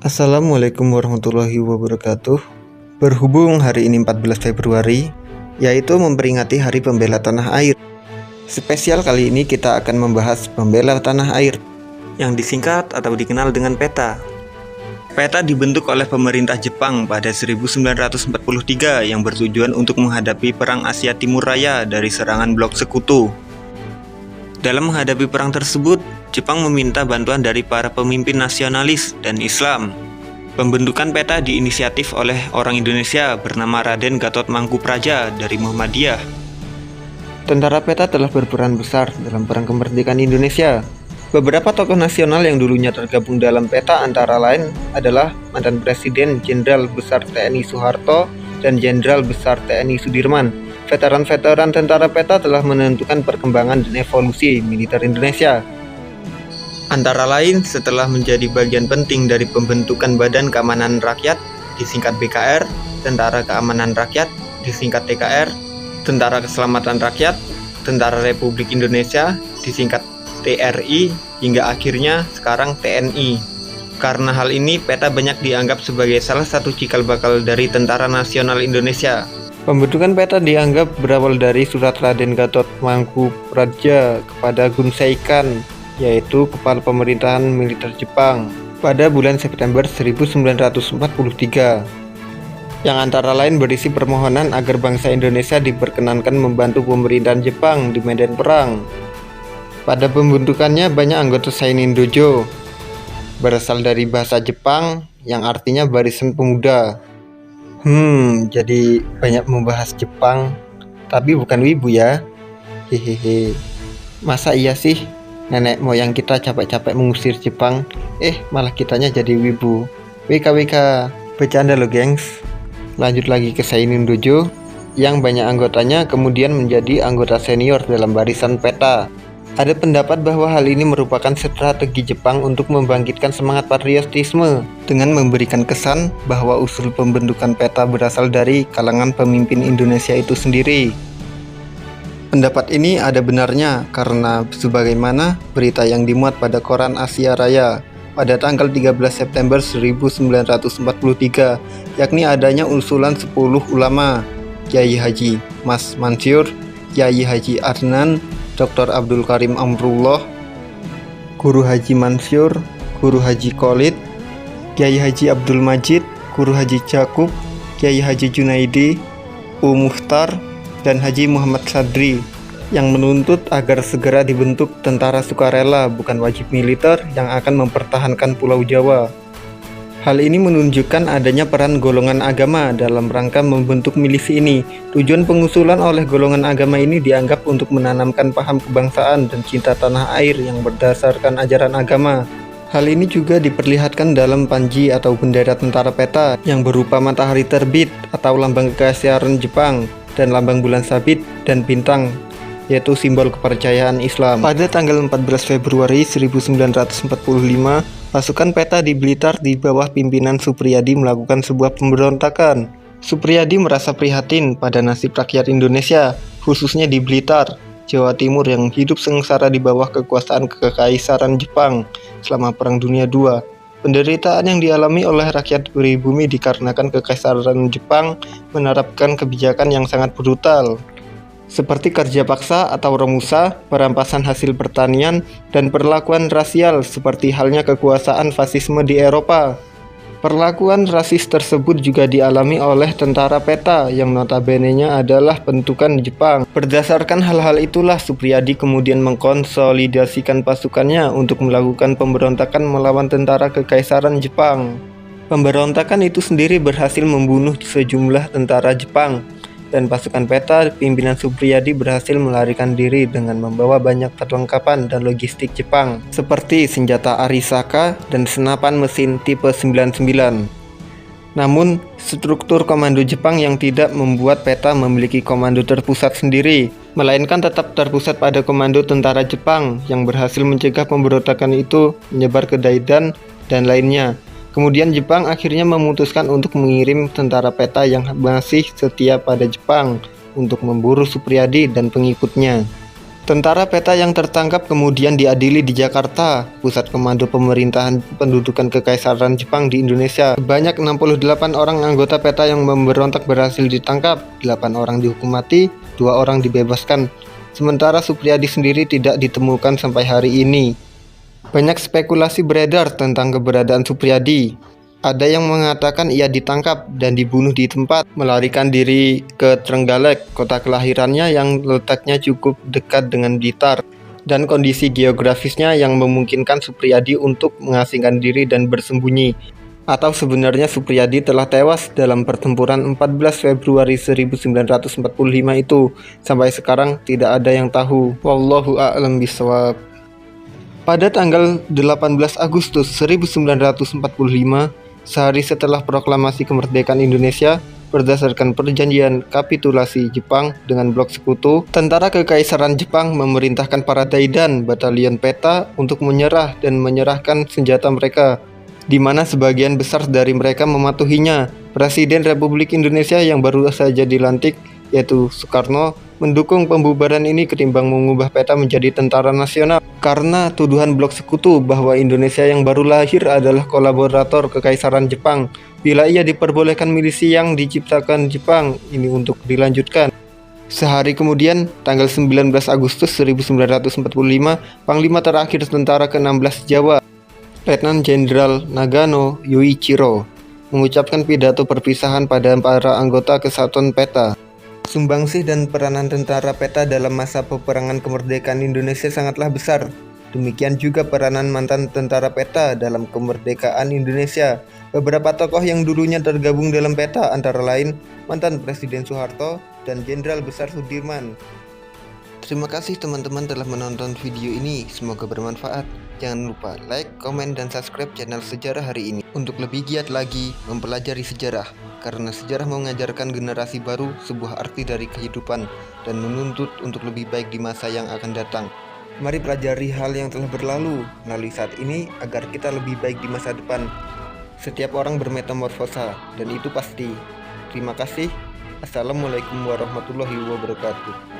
Assalamualaikum warahmatullahi wabarakatuh. Berhubung hari ini 14 Februari, yaitu memperingati Hari Pembela Tanah Air. Spesial kali ini kita akan membahas pembela tanah air, yang disingkat atau dikenal dengan PETA. PETA dibentuk oleh pemerintah Jepang pada 1943 yang bertujuan untuk menghadapi Perang Asia Timur Raya dari serangan blok sekutu. Dalam menghadapi perang tersebut, Jepang meminta bantuan dari para pemimpin nasionalis dan Islam. Pembentukan PETA diinisiatif oleh orang Indonesia bernama Raden Gatot Mangkupraja dari Muhammadiyah. Tentara PETA telah berperan besar dalam Perang Kemerdekaan Indonesia. Beberapa tokoh nasional yang dulunya tergabung dalam PETA antara lain adalah mantan Presiden Jenderal Besar TNI Soeharto dan Jenderal Besar TNI Sudirman. Veteran-veteran tentara PETA telah menentukan perkembangan dan evolusi militer Indonesia. Antara lain, setelah menjadi bagian penting dari pembentukan Badan Keamanan Rakyat, disingkat BKR, Tentara Keamanan Rakyat, disingkat TKR, Tentara Keselamatan Rakyat, Tentara Republik Indonesia, disingkat TRI, hingga akhirnya sekarang TNI. Karena hal ini, PETA banyak dianggap sebagai salah satu cikal bakal dari Tentara Nasional Indonesia. Pembentukan PETA dianggap berawal dari surat Raden Gatot Mangkupraja kepada Gun Seikan, yaitu kepala pemerintahan militer Jepang, pada bulan September 1943, yang antara lain berisi permohonan agar bangsa Indonesia diperkenankan membantu pemerintahan Jepang di medan perang. Pada pembentukannya banyak anggota Seinin Dojo, berasal dari bahasa Jepang yang artinya barisan pemuda. Jadi banyak membahas Jepang, tapi bukan wibu ya. Hehehe. Masa iya sih nenek moyang kita capek-capek mengusir Jepang, malah kitanya jadi wibu. WKWK, bercanda lo gengs. Lanjut lagi ke Seinin Dojo, yang banyak anggotanya kemudian menjadi anggota senior dalam barisan PETA. Ada pendapat bahwa hal ini merupakan strategi Jepang untuk membangkitkan semangat patriotisme dengan memberikan kesan bahwa usul pembentukan PETA berasal dari kalangan pemimpin Indonesia itu sendiri. Pendapat ini ada benarnya karena sebagaimana berita yang dimuat pada koran Asia Raya pada tanggal 13 September 1943, yakni adanya usulan 10 ulama, Kyai Haji Mas Mansur, Kyai Haji Adnan, Dr. Abdul Karim Amrullah, Guru Haji Mansur, Guru Haji Khalid, Kyai Haji Abdul Majid, Guru Haji Jakub, Kyai Haji Junaidi, U Muhtar, dan Haji Muhammad Sadri, yang menuntut agar segera dibentuk tentara sukarela bukan wajib militer yang akan mempertahankan Pulau Jawa. Hal ini menunjukkan adanya peran golongan agama dalam rangka membentuk milisi ini. Tujuan pengusulan oleh golongan agama ini dianggap untuk menanamkan paham kebangsaan dan cinta tanah air yang berdasarkan ajaran agama. Hal ini juga diperlihatkan dalam panji atau bendera tentara PETA yang berupa matahari terbit atau lambang kekaisaran Jepang, dan lambang bulan sabit dan bintang, yaitu simbol kepercayaan Islam. Pada tanggal 14 Februari 1945, pasukan PETA di Blitar di bawah pimpinan Supriyadi melakukan sebuah pemberontakan. Supriyadi merasa prihatin pada nasib rakyat Indonesia, khususnya di Blitar, Jawa Timur yang hidup sengsara di bawah kekuasaan kekaisaran Jepang selama Perang Dunia II. Penderitaan yang dialami oleh rakyat pribumi dikarenakan kekaisaran Jepang menerapkan kebijakan yang sangat brutal, seperti kerja paksa atau romusa, perampasan hasil pertanian, dan perlakuan rasial seperti halnya kekuasaan fasisme di Eropa. Perlakuan rasis tersebut juga dialami oleh tentara PETA yang notabene-nya adalah bentukan Jepang. Berdasarkan hal-hal itulah Supriyadi kemudian mengkonsolidasikan pasukannya untuk melakukan pemberontakan melawan tentara kekaisaran Jepang. Pemberontakan itu sendiri berhasil membunuh sejumlah tentara Jepang, dan pasukan PETA pimpinan Supriyadi berhasil melarikan diri dengan membawa banyak perlengkapan dan logistik Jepang seperti senjata Arisaka dan senapan mesin tipe 99. Namun, struktur komando Jepang yang tidak membuat PETA memiliki komando terpusat sendiri, melainkan tetap terpusat pada komando tentara Jepang yang berhasil mencegah pemberontakan itu menyebar ke Daidan dan lainnya. Kemudian Jepang akhirnya memutuskan untuk mengirim tentara PETA yang masih setia pada Jepang untuk memburu Supriyadi dan pengikutnya. Tentara PETA yang tertangkap kemudian diadili di Jakarta, pusat komando pemerintahan pendudukan Kekaisaran Jepang di Indonesia. Sebanyak 68 orang anggota PETA yang memberontak berhasil ditangkap, 8 orang dihukum mati, 2 orang dibebaskan. Sementara Suprijadi sendiri tidak ditemukan sampai hari ini. Banyak spekulasi beredar tentang keberadaan Suprijadi. Ada yang mengatakan ia ditangkap dan dibunuh di tempat, melarikan diri ke Trenggalek, kota kelahirannya yang letaknya cukup dekat dengan Blitar, dan kondisi geografisnya yang memungkinkan Suprijadi untuk mengasingkan diri dan bersembunyi. Atau sebenarnya Suprijadi telah tewas dalam pertempuran 14 Februari 1945 itu. Sampai sekarang tidak ada yang tahu. Wallahu a'lam bishawab. Pada tanggal 18 Agustus 1945, sehari setelah proklamasi kemerdekaan Indonesia, berdasarkan perjanjian kapitulasi Jepang dengan blok sekutu, tentara Kekaisaran Jepang memerintahkan para Daidan Batalion PETA untuk menyerah dan menyerahkan senjata mereka, di mana sebagian besar dari mereka mematuhinya. Presiden Republik Indonesia yang baru saja dilantik, yaitu Soekarno, mendukung pembubaran ini ketimbang mengubah PETA menjadi tentara nasional karena tuduhan blok sekutu bahwa Indonesia yang baru lahir adalah kolaborator Kekaisaran Jepang bila ia diperbolehkan milisi yang diciptakan Jepang ini untuk dilanjutkan. Sehari kemudian, tanggal 19 Agustus 1945, Panglima terakhir tentara ke-16 Jawa, Letnan Jenderal Nagano Yuichiro, mengucapkan pidato perpisahan pada para anggota kesatuan PETA. Sumbangsih dan peranan tentara PETA dalam masa peperangan kemerdekaan Indonesia sangatlah besar. Demikian juga peranan mantan tentara PETA dalam kemerdekaan Indonesia. Beberapa tokoh yang dulunya tergabung dalam PETA antara lain mantan Presiden Soeharto dan Jenderal Besar Sudirman. Terima kasih teman-teman telah menonton video ini, semoga bermanfaat. Jangan lupa like, komen, dan subscribe channel Sejarah Hari Ini untuk lebih giat lagi mempelajari sejarah, karena sejarah mengajarkan generasi baru sebuah arti dari kehidupan dan menuntut untuk lebih baik di masa yang akan datang. Mari pelajari hal yang telah berlalu melalui saat ini agar kita lebih baik di masa depan. Setiap orang bermetamorfosa, dan itu pasti. Terima kasih. Assalamualaikum warahmatullahi wabarakatuh.